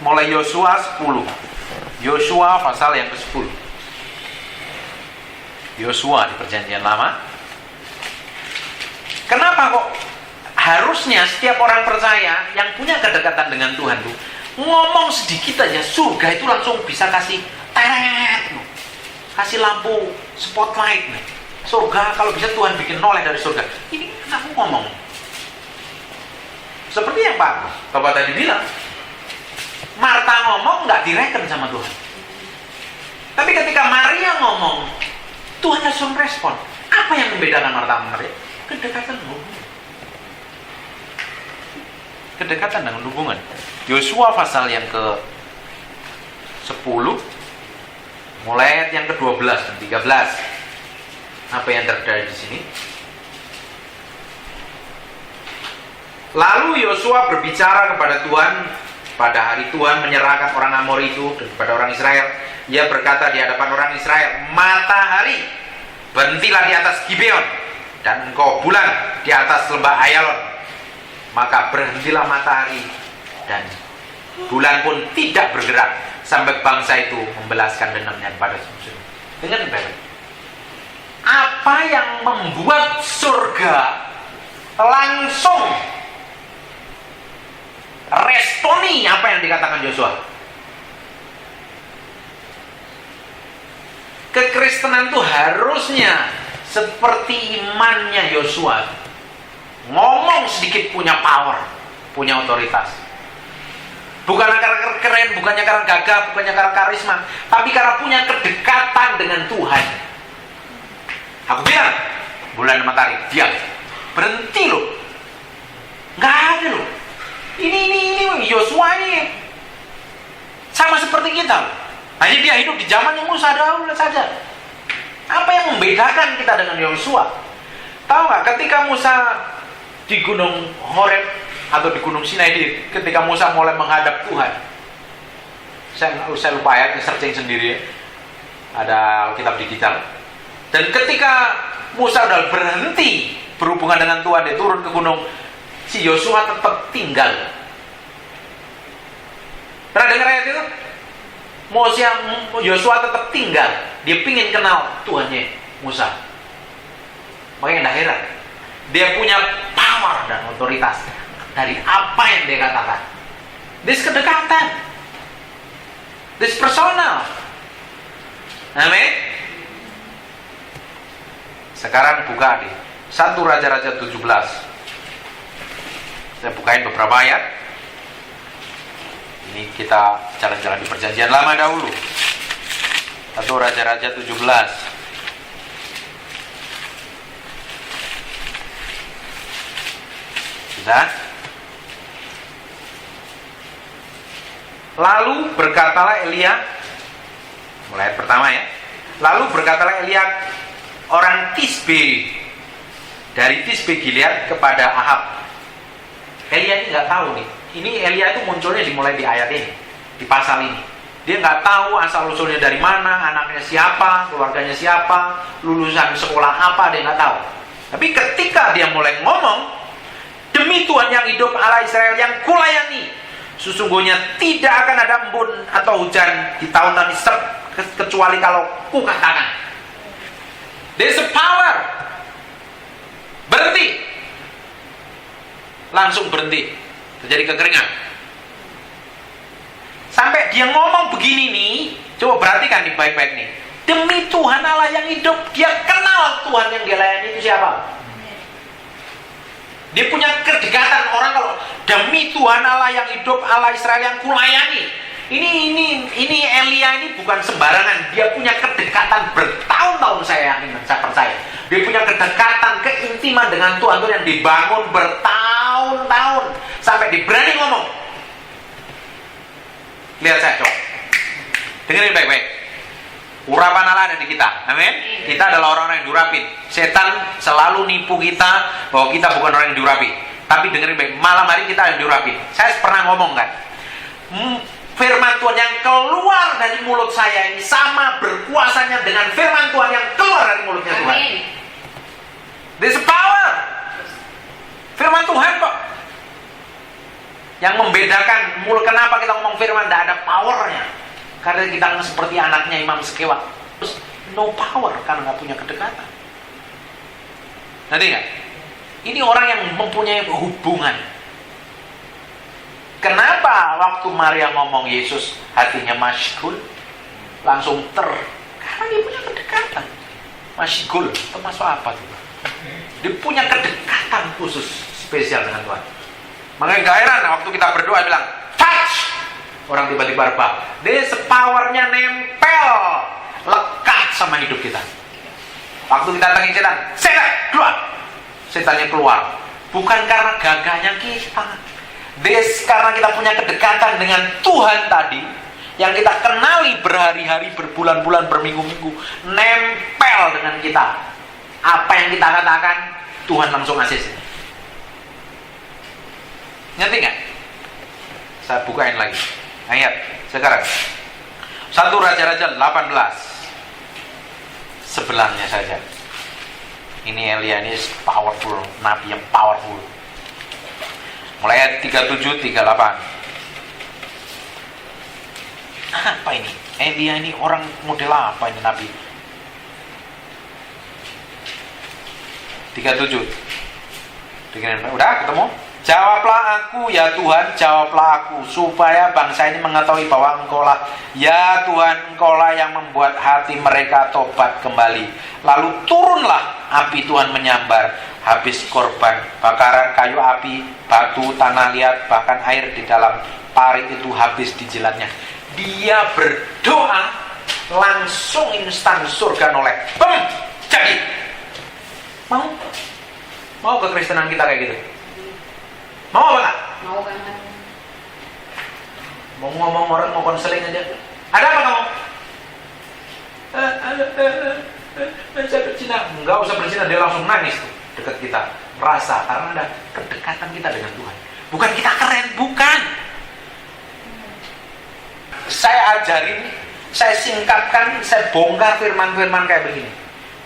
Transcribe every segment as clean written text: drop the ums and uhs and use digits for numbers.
mulai Yosua 10. Yosua pasal yang ke-10. Yosua di Perjanjian Lama. Kenapa kok harusnya setiap orang percaya yang punya kedekatan dengan Tuhan tuh ngomong sedikit aja surga itu langsung bisa kasih teret, kasih lampu spotlight nih. Surga kalau bisa Tuhan bikin noleh dari surga. Ini aku ngomong seperti yang Bapak tadi bilang, Marta ngomong nggak direken sama Tuhan. Tapi ketika Maria ngomong, Tuhan langsung respon. Apa yang membedakan Marta sama Maria? Kedekatan hubungan. Kedekatan dengan hubungan. Yosua pasal yang ke-10 mulai ayat yang ke-12 dan 13. Apa yang terjadi di sini? Lalu Yosua berbicara kepada Tuhan pada hari Tuhan menyerahkan orang Amori itu kepada orang Israel. Ia berkata di hadapan orang Israel, matahari, berhentilah di atas Gibeon, dan engkau bulan di atas lembah Ayalon. Maka berhentilah matahari dan bulan pun tidak bergerak sampai bangsa itu membalaskan dendamnya kepada musuh. Dengar baik. Apa yang membuat surga langsung responi apa yang dikatakan Yosua? Kekristenan itu harusnya seperti imannya Yosua. Ngomong sedikit punya power, punya otoritas. Bukan karena keren, bukannya karena gagah, bukannya karena karisma, tapi karena punya kedekatan dengan Tuhan. Aku bilang, bulan dan matahari, diam, berhenti loh, nggak ada loh. Ini Yosua ini sama seperti kita loh. Hanya dia hidup di zaman yang Musa dahulu saja. Apa yang membedakan kita dengan Yosua? Tahu nggak? Ketika Musa di Gunung Horeb atau di Gunung Sinai, ketika Musa mulai menghadap Tuhan, saya lupa ayatnya, searching sendiri ya. Ada Alkitab digital. Dan ketika Musa sudah berhenti berhubungan dengan Tuhan, dia turun ke gunung, si Yosua tetap tinggal. Pernah dengar ayat itu? Yosua tetap tinggal. Dia pingin kenal Tuhannya Musa. Makanya tidak heran, dia punya power dan otoritas dari apa yang dia katakan. This kedekatan, this personal. Amin. Sekarang buka di 1 Raja-Raja 17. Saya bukain beberapa ayat. Ini kita jalan-jalan di Perjanjian Lama dahulu. 1 Raja-Raja 17. Bisa? Lalu berkatalah Elia, mulai ayat pertama ya. Lalu berkatalah Elia orang Tisbe dari Tisbe Gilead kepada Ahab. Elia ini nggak tahu nih. Ini Elia itu munculnya dimulai di ayat ini, di pasal ini. Dia nggak tahu asal usulnya dari mana, anaknya siapa, keluarganya siapa, lulusan sekolah apa, dia nggak tahu. Tapi ketika dia mulai ngomong, demi Tuhan yang hidup Allah Israel yang kulayani, sesungguhnya tidak akan ada embun atau hujan di tahun-tahun ini kecuali kalau kukatakan. There's a power. Berhenti. Langsung berhenti. Terjadi kekeringan. Sampai dia ngomong begini nih, coba perhatikan nih baik-baik nih. Demi Tuhan Allah yang hidup, dia kenal Tuhan yang dia layani itu siapa. Dia punya kedekatan. Orang kalau demi Tuhan Allah yang hidup, Allah Israel yang kulayani. Ini Elia ini bukan sembarangan. Dia punya kedekatan bertahun-tahun, saya yakin, saya percaya. Dia punya kedekatan, keintiman dengan Tuhan itu yang dibangun bertahun-tahun sampai dia berani ngomong. Lihat saya coba. Dengerin baik-baik. Urapan Allah ada di kita. Amin. Kita adalah orang-orang yang diurapi. Setan selalu nipu kita bahwa kita bukan orang yang diurapi. Tapi dengerin baik, malam hari kita yang diurapi. Saya pernah ngomong kan, firman Tuhan yang keluar dari mulut saya ini sama berkuasanya dengan firman Tuhan yang keluar dari mulutnya Tuhan. There's power. Firman Tuhan kok. Yang membedakan, kenapa kita ngomong firman, tidak Karena kita seperti anaknya Imam Sekewak. Terus no power karena nggak punya kedekatan. Nanti nggak? Ini orang yang mempunyai hubungan. Kenapa waktu Maria ngomong Yesus hatinya masyghul, langsung karena dia punya kedekatan. Masyghul itu masuk apa tuh? Dia punya kedekatan khusus spesial dengan Tuhan. Makanya gak heran waktu kita berdoa bilang touch, orang tiba-tiba rebah. Dia sepowernya nempel, lekat sama hidup kita. Waktu kita tanya setan, setan keluar, setannya keluar. Bukan karena gagahnya kita, karena kita punya kedekatan dengan Tuhan tadi, yang kita kenali berhari-hari, berbulan-bulan, berminggu-minggu, nempel dengan kita. Apa yang kita katakan, Tuhan langsung ngasih. Ngerti nggak? Saya bukain lagi ayat sekarang. 1 Raja-Raja 18 sebelahnya saja. Ini Elia, ini powerful, nabi yang powerful. Mulai ayat 37, 38. Apa ini? Elia ini orang model apa ini nabi? 37. Udah ketemu? Jawablah aku ya Tuhan, jawablah aku, supaya bangsa ini mengetahui bahwa Engkaulah ya Tuhan, Engkaulah yang membuat hati mereka tobat kembali. Lalu turunlah api Tuhan menyambar, habis korban, bakaran kayu api, batu, tanah liat, bahkan air di dalam parit itu habis dijilatnya. Dia berdoa, langsung instan surga noleh. Jadi mau kekristenan kita kayak gitu? Mau apa nggak? Mau banget. Mau ngomong orang, mau konseling aja. Ada apa kamu? Saya berzina. Enggak usah berzina, dia langsung nangis tuh dekat kita. Rasa karena ada kedekatan kita dengan Tuhan. Bukan kita keren, bukan. Saya ajarin, saya singkatkan, saya bongkar firman-firman kayak begini.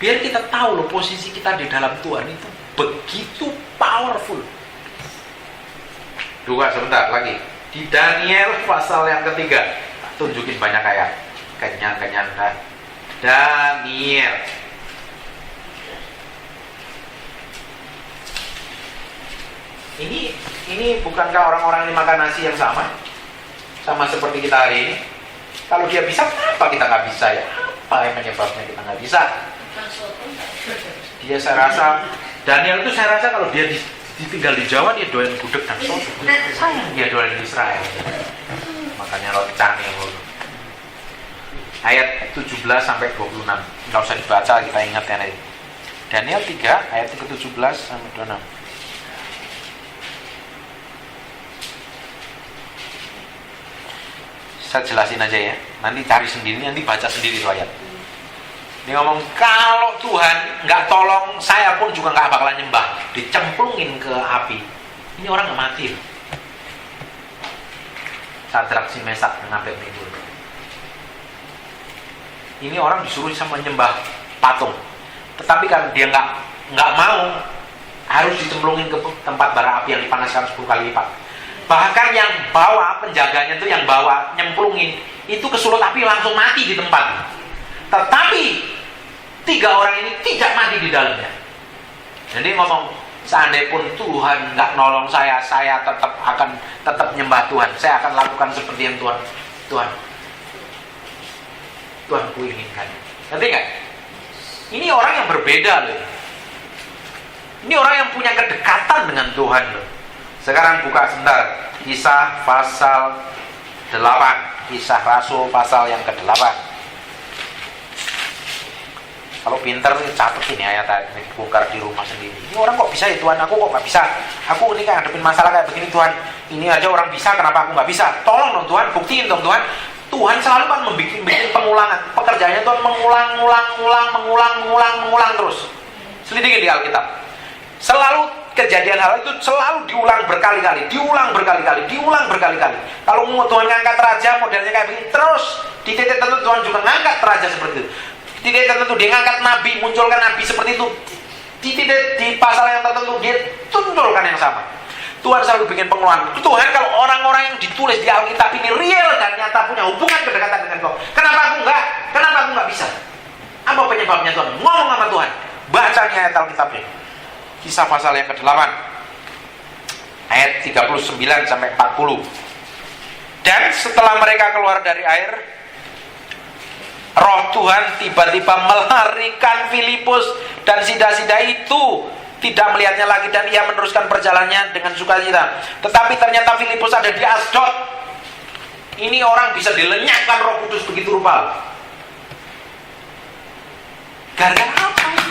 Biar kita tahu loh posisi kita di dalam Tuhan itu begitu powerful. Dua sebentar lagi. Di Daniel pasal yang ketiga. Tunjukin banyak ayat. Kenyang-kenyang Daniel. Ini bukankah orang-orang ini makan nasi yang sama? Sama seperti kita hari ini. Kalau dia bisa, kenapa kita nggak bisa ya? Apa yang menyebabnya kita nggak bisa? Dia saya rasa, Daniel itu saya rasa kalau dia ditinggal di Jawa, dia doain gudeg dan soto. Sayang dia doain Israel. Makanya roncang yang lalu. Ayat 17 sampai 26. Nggak usah dibaca, kita ingat ya nanti. Daniel 3 ayat ke-17 sampai 26. Saya jelasin aja ya. Nanti cari sendiri, nanti baca sendiri tuh ayat. Dia ngomong, kalau Tuhan nggak tolong, saya pun juga nggak bakalan nyembah. Dicemplungin ke api. Ini orang nggak mati. Sadrak, si Mesak, dan Abednego. Ini orang disuruh sama menyembah patung. Tetapi kan dia nggak mau, harus dicemplungin ke tempat bara api yang dipanaskan 10 kali lipat. Bahkan yang bawa, penjaganya itu yang bawa, nyemplungin, itu kesulut api langsung mati di tempat. Tetapi 3 orang ini tidak mati di dalamnya. Jadi ngomong, seandainya pun Tuhan nggak nolong saya tetap nyembah Tuhan. Saya akan lakukan seperti yang Tuhan ku inginkan. Ngerti nggak? Ini orang yang berbeda loh. Ini orang yang punya kedekatan dengan Tuhan loh. Sekarang buka sebentar Kisah pasal 8, Kisah Rasul pasal yang ke-8. Kalau pinter catat ini ayat-ayat ini, dibongkar di rumah sendiri. Ini orang kok bisa ya Tuhan, aku kok nggak bisa. Aku ini kan hadapin masalah kayak begini Tuhan. Ini aja orang bisa, kenapa aku nggak bisa? Tolong dong Tuhan, buktiin dong Tuhan. Tuhan selalu kan membuat pengulangan. Pekerjaannya Tuhan mengulang terus. Selidiki di Alkitab. Selalu kejadian hal itu selalu diulang berkali-kali. Kalau Tuhan ngangkat raja modelnya kayak begini, terus di titik tertentu Tuhan juga ngangkat raja seperti itu. Di titik tertentu dia ngangkat nabi, munculkan nabi seperti itu. Di pasal yang tertentu dia tunjukkan yang sama. Tuhan selalu bikin pengeluaran. Tuhan, kalau orang-orang yang ditulis di Alkitab ini real dan nyata punya hubungan kedekatan dengan Kau, kenapa aku enggak? Kenapa aku enggak bisa? Apa penyebabnya Tuhan? Ngomong sama Tuhan. Baca nih ayat Alkitabnya. Kisah pasal yang ke-8 ayat 39 sampai 40. Dan setelah mereka keluar dari air, Roh Tuhan tiba-tiba melarikan Filipus, dan sida-sida itu tidak melihatnya lagi, dan ia meneruskan perjalanannya dengan sukacita. Tetapi ternyata Filipus ada di Asdod. Ini orang bisa dilenyapkan Roh Kudus begitu rupa. Gara-gara apa ini?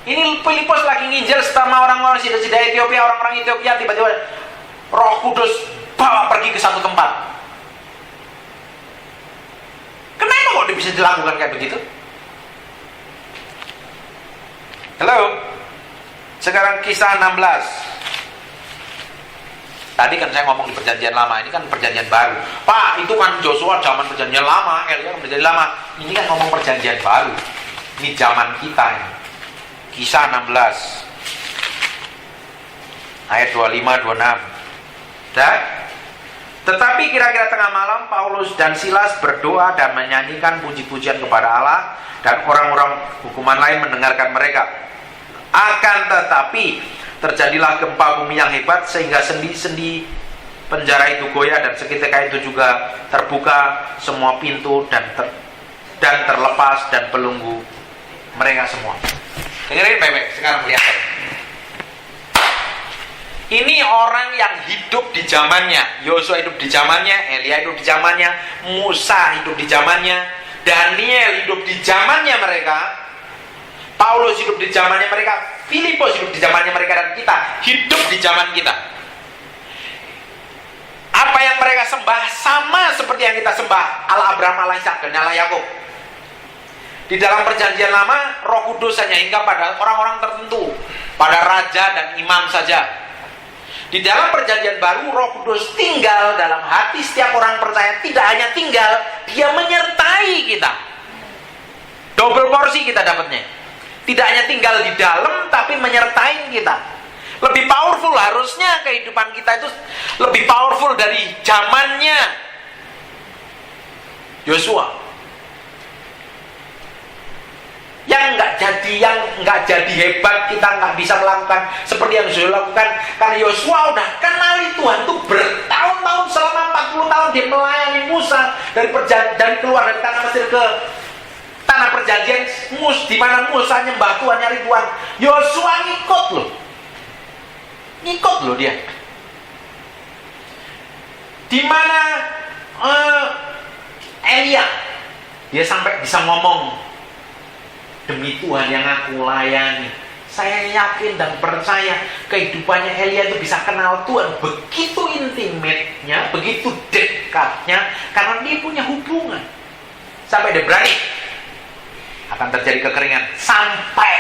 Ini Filipus lagi nginjil sama orang-orang sida-sida Ethiopia, orang-orang Ethiopia, tiba-tiba Roh Kudus bawa pergi ke satu tempat. Kenapa kok bisa dilakukan kayak begitu? Halo. Sekarang kisah 16. Tadi kan saya ngomong di perjanjian lama, ini kan perjanjian baru. Pak, itu kan Joshua zaman perjanjian lama, Elia perjanjian lama. Ini kan ngomong perjanjian baru. Ini zaman kita ini. Kisah 16 ayat 25-26. Dan tetapi kira-kira tengah malam Paulus dan Silas berdoa dan menyanyikan puji-pujian kepada Allah, dan orang-orang hukuman lain mendengarkan mereka. Akan tetapi terjadilah gempa bumi yang hebat, sehingga sendi-sendi penjara itu goyah, dan seketika itu juga terbuka semua pintu dan terlepas dan belenggu mereka semua. Dengerin baik-baik, sekarang lihat. Ini orang yang hidup di zamannya. Yosua hidup di zamannya, Elia hidup di zamannya, Musa hidup di zamannya, Daniel hidup di zamannya mereka, Paulus hidup di zamannya mereka, Filipus hidup di zamannya mereka, dan kita hidup di zaman kita. Apa yang mereka sembah sama seperti yang kita sembah, Allah Abraham, Allah Ishak, dan Allah Yakub. Di dalam perjanjian lama, Roh Kudus hanya hinggap pada orang-orang tertentu, pada raja dan imam saja. Di dalam perjanjian baru, Roh Kudus tinggal dalam hati setiap orang percaya. Tidak hanya tinggal, dia menyertai kita. Double porsi kita dapatnya. Tidak hanya tinggal di dalam, tapi menyertai kita. Lebih powerful, harusnya kehidupan kita itu lebih powerful dari zamannya Yosua. Yang nggak jadi hebat, kita nggak bisa melakukan seperti yang Yosua lakukan, karena Yosua udah kenali Tuhan tuh bertahun-tahun, selama 40 tahun dia melayani Musa dari keluar dari tanah Mesir ke tanah perjanjian, di mana Musa nyembah Tuhan, nyari Tuhan. Yosua ngikut loh dia. Di mana Elia, dia sampai bisa ngomong, demi Tuhan yang aku layani, saya yakin dan percaya kehidupannya Elia itu bisa kenal Tuhan begitu intimate-nya, begitu dekatnya, karena dia punya hubungan. Sampai dia berani akan terjadi kekeringan, sampai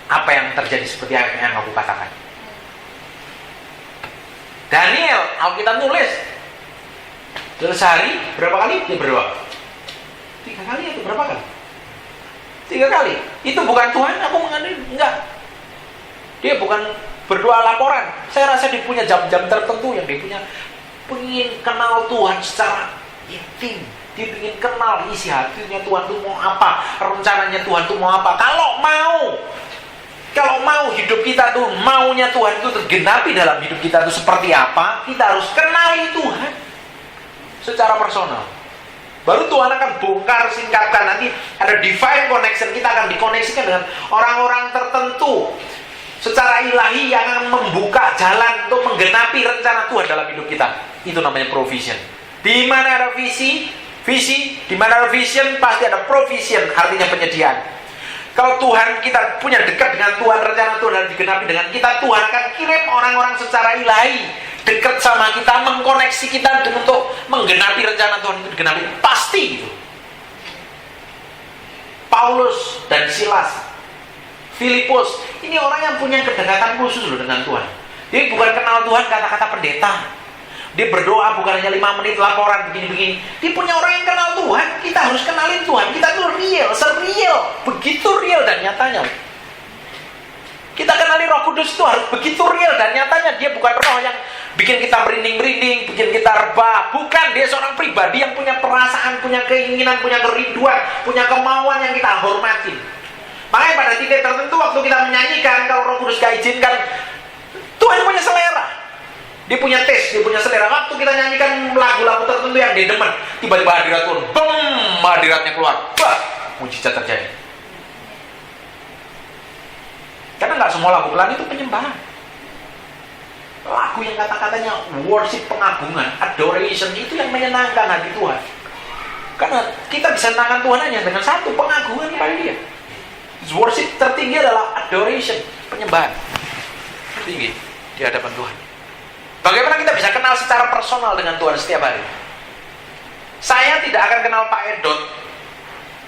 apa yang terjadi seperti yang aku katakan. Daniel, Alkitab nulis dalam sehari berapa kali dia berdoa? 3 kali atau berapa kali? 3 kali. Itu bukan Tuhan aku mengandung, enggak. Dia bukan berdoa laporan. Saya rasa dia punya jam-jam tertentu yang dia punya, pengen kenal Tuhan secara intim. Dia ingin kenal isi hatinya Tuhan itu mau apa, rencananya Tuhan itu mau apa. Kalau mau hidup kita tuh, maunya Tuhan itu tergenapi dalam hidup kita itu seperti apa, kita harus kenali Tuhan secara personal. Baru Tuhan akan bongkar, singkapkan. Nanti ada divine connection, kita akan dikoneksikan dengan orang-orang tertentu secara ilahi yang akan membuka jalan untuk menggenapi rencana Tuhan dalam hidup kita. Itu namanya provision. Di mana ada visi, di mana ada vision, pasti ada provision, artinya penyediaan. Kalau Tuhan, kita punya dekat dengan Tuhan, rencana Tuhan harus digenapi dengan kita, Tuhan akan kirim orang-orang secara ilahi dekat sama kita, mengkoneksi kita untuk menggenapi rencana Tuhan itu digenapi. Pasti itu. Paulus dan Silas, Filipus, ini orang yang punya kedekatan khusus loh dengan Tuhan. Dia bukan kenal Tuhan kata-kata pendeta. Dia berdoa bukan hanya 5 menit laporan begini-begini. Dia punya orang yang kenal Tuhan. Kita harus kenalin Tuhan. Kita tuh real, serial, begitu real dan nyatanya. Kita kenali Roh Kudus itu harus begitu real, dan nyatanya dia bukan roh yang bikin kita merinding-merinding, bikin kita rebah. Bukan, dia seorang pribadi yang punya perasaan, punya keinginan, punya kerinduan, punya kemauan yang kita hormatin. Makanya pada titik tertentu waktu kita menyanyikan, kalau Roh Kudus gak izinkan, Tuhan punya selera. Dia punya taste, dia punya selera. Waktu kita nyanyikan lagu-lagu tertentu yang dia demen, tiba-tiba hadirat Tuhan, bum, hadiratnya keluar, bah, mujizat terjadi. Karena nggak semua lagu pelan itu penyembahan. Lagu yang kata-katanya worship, pengagungan, adoration, itu yang menyenangkan hati Tuhan. Karena kita bisa menyenangkan Tuhan hanya dengan satu, pengagungan kepada Dia. Worship tertinggi adalah adoration, penyembahan tinggi di hadapan Tuhan. Bagaimana kita bisa kenal secara personal dengan Tuhan setiap hari? Saya tidak akan kenal Pak Edot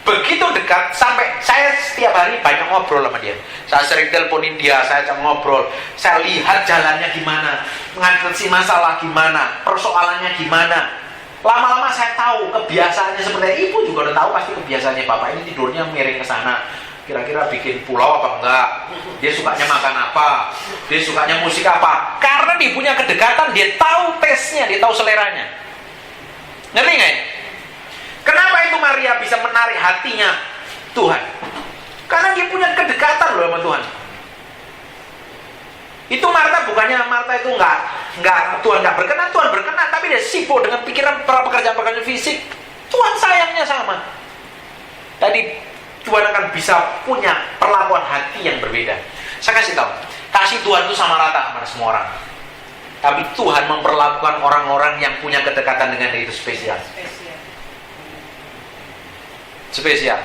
begitu dekat sampai saya setiap hari banyak ngobrol sama dia. Saya sering teleponin dia, saya ngobrol, saya lihat jalannya gimana, mengatasi masalah gimana, persoalannya gimana. Lama-lama saya tahu kebiasaannya seperti ibu juga udah tahu pasti kebiasaannya bapak ini tidurnya miring ke sana. Kira-kira bikin pulau apa enggak? Dia sukanya makan apa? Dia sukanya musik apa? Karena dia punya kedekatan, dia tahu taste-nya, dia tahu seleranya. Ngerti nggak ya? Kenapa itu Maria bisa menarik hatinya Tuhan? Karena dia punya kedekatan loh sama Tuhan. Itu Marta bukannya Marta itu enggak Tuhan enggak berkenan, Tuhan berkenan, tapi dia sibuk dengan pikiran pekerjaan-pekerjaan fisik. Tuhan sayangnya sama. Tadi Tuhan akan bisa punya perlakuan hati yang berbeda. Saya kasih tahu, kasih Tuhan itu sama rata kepada semua orang. Tapi Tuhan memperlakukan orang-orang yang punya kedekatan dengan dia itu spesial. Spesial.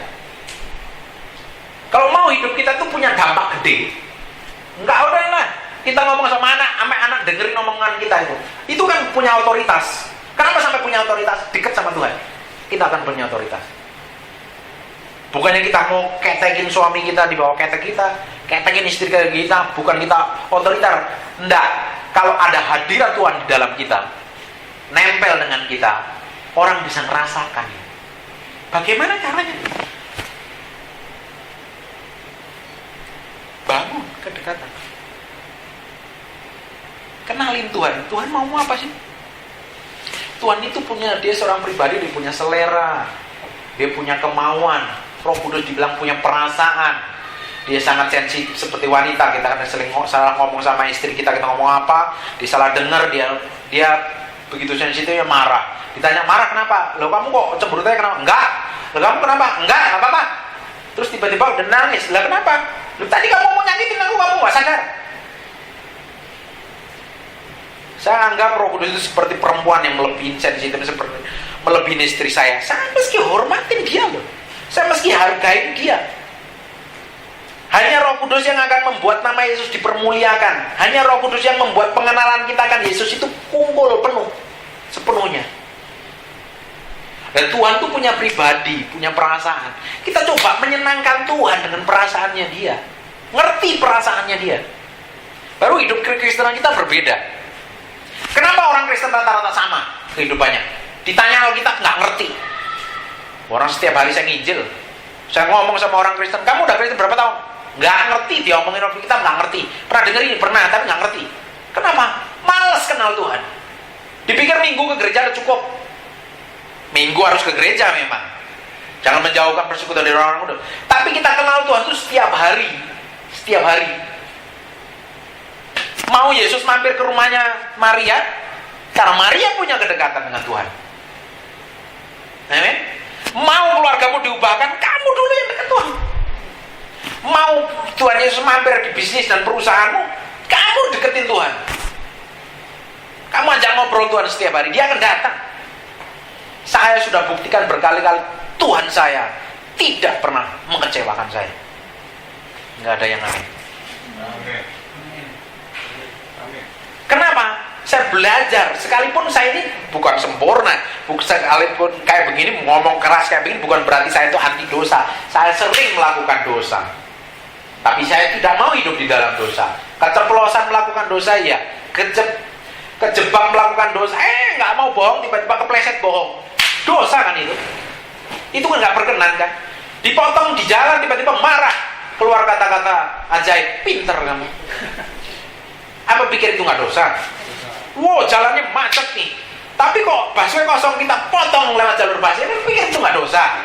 Kalau mau hidup kita tuh punya dampak gede, enggak udah lah. Kita ngomong sama anak, sampai anak dengerin omongan kita itu kan punya otoritas. Kenapa sampai punya otoritas? Dekat sama Tuhan, kita akan punya otoritas. Bukannya kita mau ketekin suami kita di bawah ketek kita, ketekin istri kita, bukan kita otoriter. Enggak. Kalau ada hadirat Tuhan di dalam kita, nempel dengan kita, orang bisa merasakan. Bagaimana caranya? Bangun kedekatan. Kenalin Tuhan. Tuhan mau apa sih? Tuhan itu dia seorang pribadi, dia punya selera, dia punya kemauan. Roh Kudus dibilang punya perasaan. Dia sangat sensitif seperti wanita. Kita kan sering salah ngomong sama istri kita ngomong apa, dia salah dengar, dia begitu sensitifnya marah. Ditanya marah kenapa? Loh kamu kok cemberutnya kenapa? Enggak. Loh kamu kenapa? Enggak apa-apa. Terus tiba-tiba udah nangis. Lah kenapa? Loh tadi kamu mau nyakitin aku, kamu gak sadar. Saya anggap Roh Kudus itu seperti perempuan yang melebihi sensitif, seperti melebihi istri saya. Saya mesti hormatin dia loh. Saya mesti hargain dia. Hanya Roh Kudus yang akan membuat nama Yesus dipermuliakan. Hanya Roh Kudus yang membuat pengenalan kita akan Yesus itu kumpul penuh sepenuhnya. Dan Tuhan tuh punya pribadi, punya perasaan. Kita coba menyenangkan Tuhan dengan perasaannya dia. Ngerti perasaannya dia. Baru hidup kekristenan kita berbeda. Kenapa orang Kristen rata-rata sama kehidupannya? Ditanya kalau kita nggak ngerti. Orang setiap hari saya nginjil, saya ngomong sama orang Kristen, kamu udah Kristen berapa tahun? Nggak ngerti, dia omongin orang kita nggak ngerti. Pernah dengerin? Pernah, tapi nggak ngerti. Kenapa? Males kenal Tuhan. Dipikir minggu ke gereja udah cukup. Minggu harus ke gereja memang. Jangan menjauhkan persekutuan dari orang-orang muda. Tapi kita kenal Tuhan itu setiap hari. Setiap hari. Mau Yesus mampir ke rumahnya Maria, karena Maria punya kedekatan dengan Tuhan. Amin. Mau keluargamu diubahkan, kamu dulu yang dekat Tuhan. Mau Tuhan Yesus mampir di bisnis dan perusahaanmu, kamu deketin Tuhan. Kamu ajak ngobrol Tuhan setiap hari, dia akan datang. Saya sudah buktikan berkali-kali, Tuhan saya tidak pernah mengecewakan saya. Nggak ada yang aneh. Kenapa? Saya belajar, sekalipun saya ini bukan sempurna, sekalipun kayak begini, ngomong keras kayak begini, bukan berarti saya itu anti dosa. Saya sering melakukan dosa, tapi saya tidak mau hidup di dalam dosa. Keceplosan melakukan dosa, ya. Kejebak melakukan dosa, nggak mau bohong, tiba-tiba kepleset bohong. Dosa kan itu kan nggak berkenan kan. Dipotong di jalan, tiba-tiba marah, keluar kata-kata ajaib, pinter kamu. Apa pikir itu nggak dosa? Wow, jalannya macet nih. Tapi kok busway kosong kita potong lewat jalur busway, apa pikir itu nggak dosa?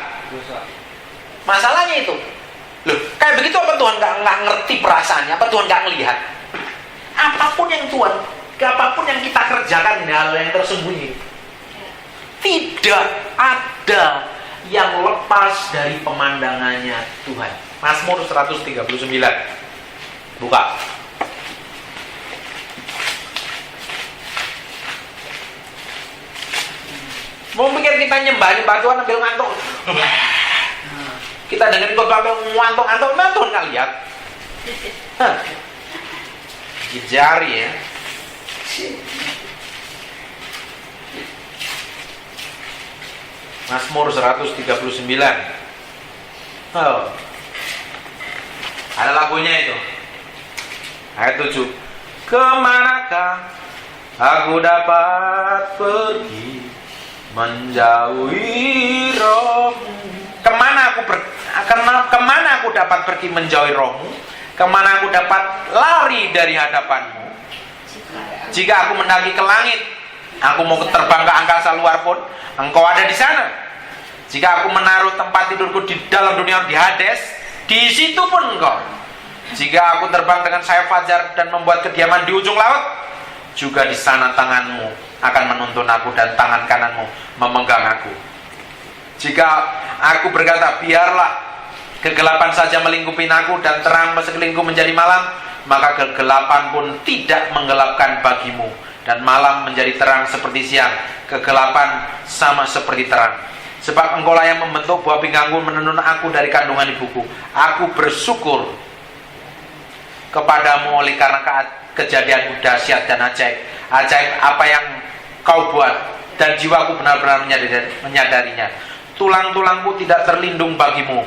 Masalahnya itu. Loh, kayak begitu apa Tuhan nggak ngerti perasaannya? Apa Tuhan nggak ngelihat? Apapun yang kita kerjakan, hal yang tersembunyi, tidak ada yang lepas dari pemandangannya Tuhan. Mazmur 139. Buka. Mau pikir kita nyembah Tuhan ambil ngantuk. Kita dengerin khotbah ambil ngantuk-ngantuk, nah Tuhan nggak lihat. Jari ya. Mazmur 139. Oh. Ada lagunya itu. Ayat 7. Kemanakah aku dapat pergi menjauhi rohmu? Kemana aku dapat pergi menjauhi rohmu? Kemana aku dapat lari dari hadapanmu? Jika aku mendaki ke langit, aku mau terbang ke angkasa luar pun, engkau ada di sana. Jika aku menaruh tempat tidurku di dalam dunia di Hades, di situ pun engkau. Jika aku terbang dengan sayap fajar dan membuat kediaman di ujung laut, juga di sana tanganmu akan menuntun aku dan tangan kananmu memegang aku. Jika aku berkata, biarlah kegelapan saja melingkupi aku dan terang sekelilingku menjadi malam, maka kegelapan pun tidak menggelapkan bagimu, dan malam menjadi terang seperti siang, kegelapan sama seperti terang. Sebab engkaulah yang membentuk buah pinggangku, menuntun aku dari kandungan ibuku. Aku bersyukur kepadamu oleh karena kejadianmu dahsyat dan ajaib. Ajaib apa yang kau buat, dan jiwaku benar-benar menyadarinya. Tulang-tulangku tidak terlindung bagimu.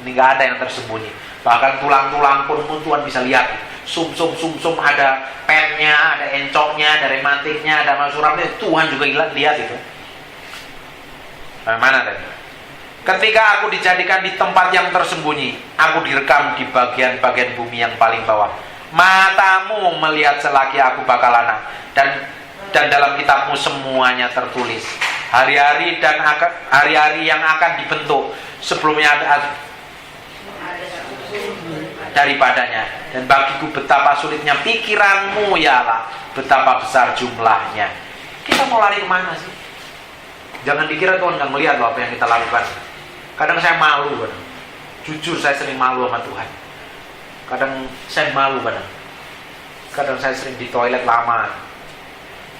Ini nggak ada yang tersembunyi. Bahkan tulang-tulang pun Tuhan bisa lihat. Sum-sum ada pennya, ada encoknya, ada rematiknya, ada masuramnya. Tuhan juga lihat itu. Mana tadi? Ketika aku dijadikan di tempat yang tersembunyi, aku direkam di bagian-bagian bumi yang paling bawah. Matamu melihat selagi aku bakal anak, dan dalam kitabmu semuanya tertulis. Hari-hari yang akan dibentuk sebelumnya ada daripadanya, dan bagiku betapa sulitnya pikiranmu ya Allah, betapa besar jumlahnya. Kita mau lari kemana sih? Jangan dikira Tuhan nggak melihat loh apa yang kita lakukan. Kadang saya malu, jujur saya sering malu sama Tuhan. Kadang saya malu, kadang saya sering di toilet lama.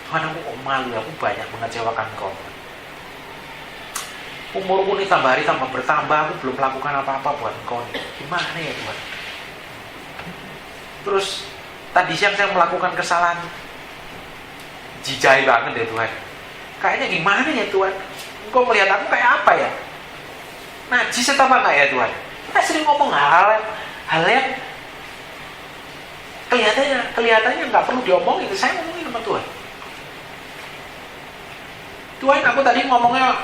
Tuhan, aku kok malu, aku banyak mengecewakan Kau. Umurku ini tambah hari tambah bertambah, aku belum melakukan apa-apa buat Engkau nih. Gimana ya Tuhan? Terus tadi siang saya melakukan kesalahan jijai banget ya Tuhan. Kayaknya gimana ya Tuhan? Engkau melihat aku kayak apa ya? Najis atau apa enggak ya Tuhan? Kita sering ngomong hal yang kelihatannya nggak perlu diomongin. Saya ngomongin sama Tuhan. Tuhan, aku tadi ngomongnya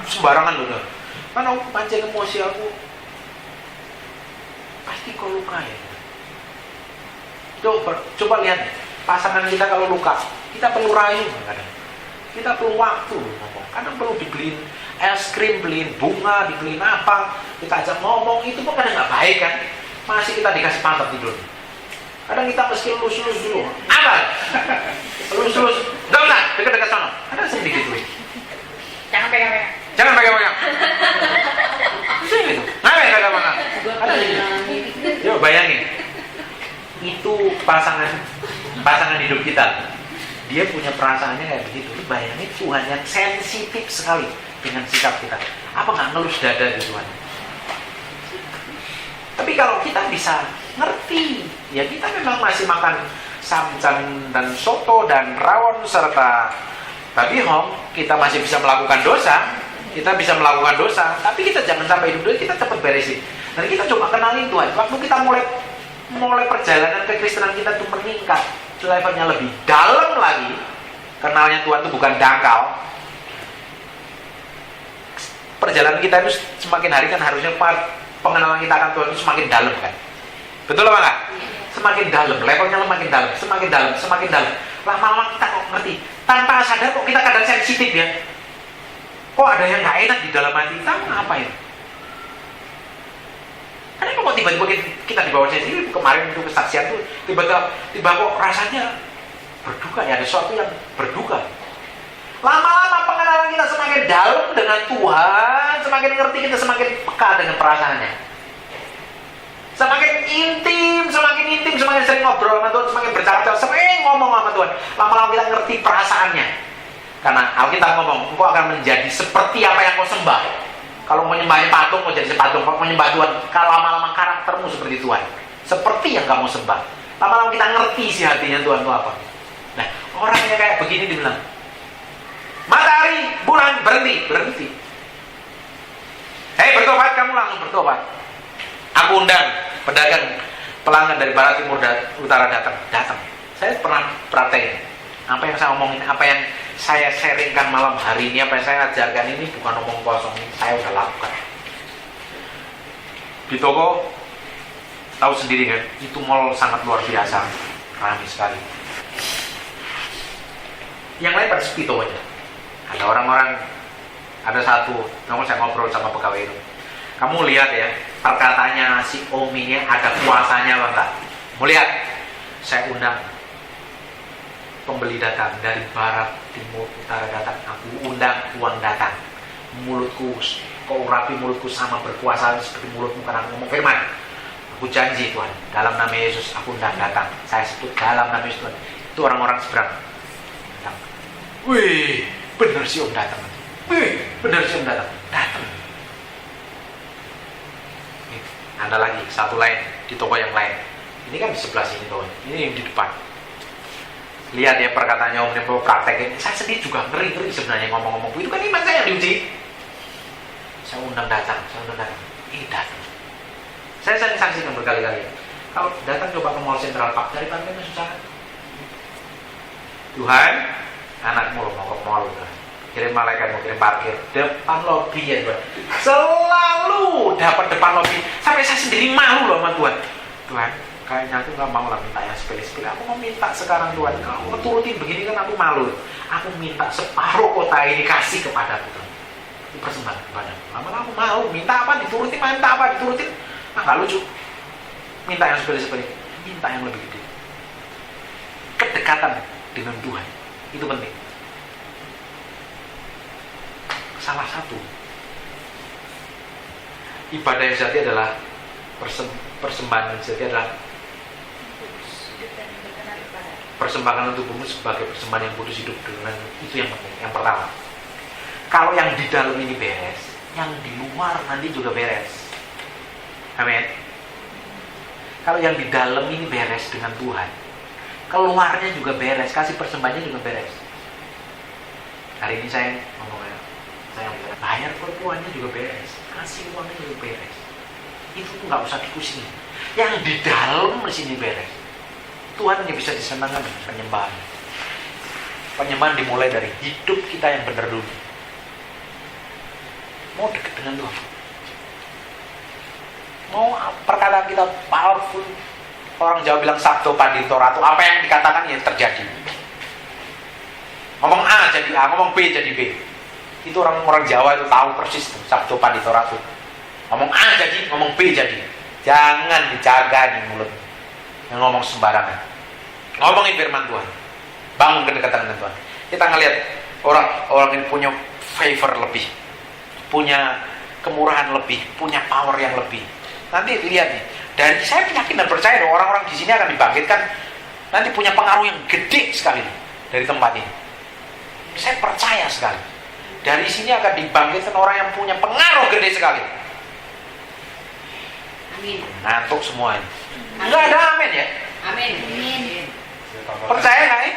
sembarangan loh. Karena aku pancing emosi aku. Pasti kau luka ya. Coba lihat pasangan kita kalau luka, kita perlu rayu kadang. Kita perlu waktu ngomong. Kadang perlu dibeliin es krim, beliin bunga, dibeliin apa. Kita ajak ngomong, itu pun kadang nggak baik kan. Masih kita dikasih pantat tidur. Kadang kita mesti lulus dulu. Apa? Lulus. Enggak usah, dekat-dekat sana. Ada sedikit dulu. Jangan pegang-pegang. Jangan pegang-pegang. Sini gitu. Ngapain pegang-pegang? Ada sedikit. Yo bayangin. Itu pasangan hidup kita. Dia punya perasaannya kayak begitu. Bayangin Tuhan yang sensitif sekali dengan sikap kita. Apa nggak ngelus dada di Tuhan? Tapi kalau kita bisa ngerti, ya kita memang masih makan samcan dan soto dan rawon serta babi hong, kita masih bisa melakukan dosa, tapi kita jangan sampai hidup kita cepat beresin. Dan kita coba kenalin Tuhan. Waktu kita mulai perjalanan kekristenan kita tuh meningkat, levelnya lebih dalam lagi. Kenalnya Tuhan itu bukan dangkal. Perjalanan kita itu semakin hari kan harusnya pengenalan kita akan Tuhan itu semakin dalam kan. Betul apa enggak? Semakin dalam, levelnya semakin dalam, semakin dalam, semakin dalam. Lama-lama kita kok ngerti. Tanpa sadar kok kita kadang sensitif ya. Kok ada yang nggak enak di dalam hati kita, ngapain? Karena kok tiba-tiba kita di bawah sensitif, kemarin itu kesaksian tuh tiba-tiba kok rasanya berduka ya, ada sesuatu yang berduka. Lama-lama pengenalan kita semakin dalam dengan Tuhan, semakin ngerti kita, semakin peka dengan perasaannya. Semakin intim, semakin sering ngobrol sama Tuhan, semakin bercakap-cakap, sering ngomong sama Tuhan. Lama-lama kita ngerti perasaannya. Karena Alkitab ngomong, engkau akan menjadi seperti apa yang kau sembah. Kalau mau nyembahnya patung, mau jadi patung. Kalau mau nyembah Tuhan, kalau lama-lama karaktermu seperti Tuhan. Seperti yang kamu sembah. Lama-lama kita ngerti isi hatinya Tuhan itu apa. Nah, orang yang kayak begini dibilang, matahari, bulan, berhenti. Hei, bertobat, kamu langsung bertobat. Aku undang pedagang pelanggan dari barat, timur, utara datang. Saya pernah praktek. Apa yang saya omongin, apa yang saya sharingkan malam hari ini, apa yang saya ajarkan ini bukan omong kosong, ini saya udah lakukan. Di toko, tahu sendiri kan, itu mall sangat luar biasa, ramai sekali. Yang lain pada sepi tokonya. Ada orang-orang, ada satu, namun saya ngobrol sama pegawai itu. Kamu lihat ya, perkataannya si Om ini ada kuasanya apa enggak? Mau lihat? Saya undang pembeli datang dari barat, timur, utara datang. Aku undang uang datang. Mulutku, kau rapi mulutku sama berkuasa seperti mulutmu karena ngomong firman. Aku janji Tuhan, dalam nama Yesus aku undang datang. Saya sebut dalam nama Yesus Tuhan. Itu orang-orang seberang. Datang. Wih, benar sih Om datang. Wih, benar sih Om datang. Datang. Ada lagi, satu lain, di toko yang lain. Ini kan di sebelah sini tuh, ini yang di depan. Lihat ya perkataannya Om Nimbo praktekin. Saya sendiri juga ngeri sebenarnya ngomong-ngomong. Itu kan iman saya yang diuji. Saya undang datang. Datang. Saya sering saksikan berkali-kali. Kalau datang coba ke Mall Central Park, dari parkirnya susah. Tuhan, anakmu mau ke mall. Kirim malaikat mau kirim parkir depan lobi ya Tuhan. Selalu dapat depan lobi. Sampai saya sendiri malu loh sama Tuhan. Tuhan, kayaknya aku nggak mau lah minta yang sepele-sepele. Aku mau minta sekarang Tuhan. Kalau turutin begini kan aku malu. Aku minta separuh kota ini kasih kepadaku Tuhan. Itu persembahan kepadamu. Lama-lama aku mau minta apa diturutin, minta apa diturutin. Nggak lucu. Minta yang sepele-sepele. Minta yang lebih gede. Kedekatan dengan Tuhan itu penting. Salah satu ibadah yang sejati adalah persembahan yang sejati adalah persembahkan untuk tubuhmu sebagai persembahan yang kudus hidup dengan itu yang penting, yang pertama. Kalau yang di dalam ini beres, yang di luar nanti juga beres. Amin. Kalau yang di dalam ini beres dengan Tuhan, keluarnya juga beres, kasih persembahannya juga beres. Hari ini saya ngomongnya, saya bayar perempuannya juga beres, kasih uangnya juga beres. Itu tuh nggak usah dipusingin. Yang di dalam di sini beres. Tuhan hanya bisa disenangkan dengan penyembahan. Penyembahan dimulai dari hidup kita yang benar dulu. Mau dekat dengan Tuhan, mau perkataan kita powerful. Orang Jawa bilang sabdo pandito ratu. Apa yang dikatakan yang terjadi. Ngomong A jadi A, ngomong B jadi B. Itu orang Jawa itu tahu persis tuh, sabdo pandito ratu. Ngomong A jadi, ngomong B jadi. Jangan dijaga di mulut. Yang ngomong sembarangan. Ngomongin firman Tuhan. Bangun kedekatan dengan Tuhan. Kita ngelihat orang ini punya favor lebih, punya kemurahan lebih, punya power yang lebih. Nanti lihat nih, dari saya yakin dan percaya bahwa orang-orang di sini akan dibangkitkan, nanti punya pengaruh yang gede sekali dari tempat ini. Saya percaya sekali. Dari sini akan dibangkitkan orang yang punya pengaruh gede sekali. Amin. Ngantuk semua ini. Enggak ada amin ya? Amin. Percaya nggak ya?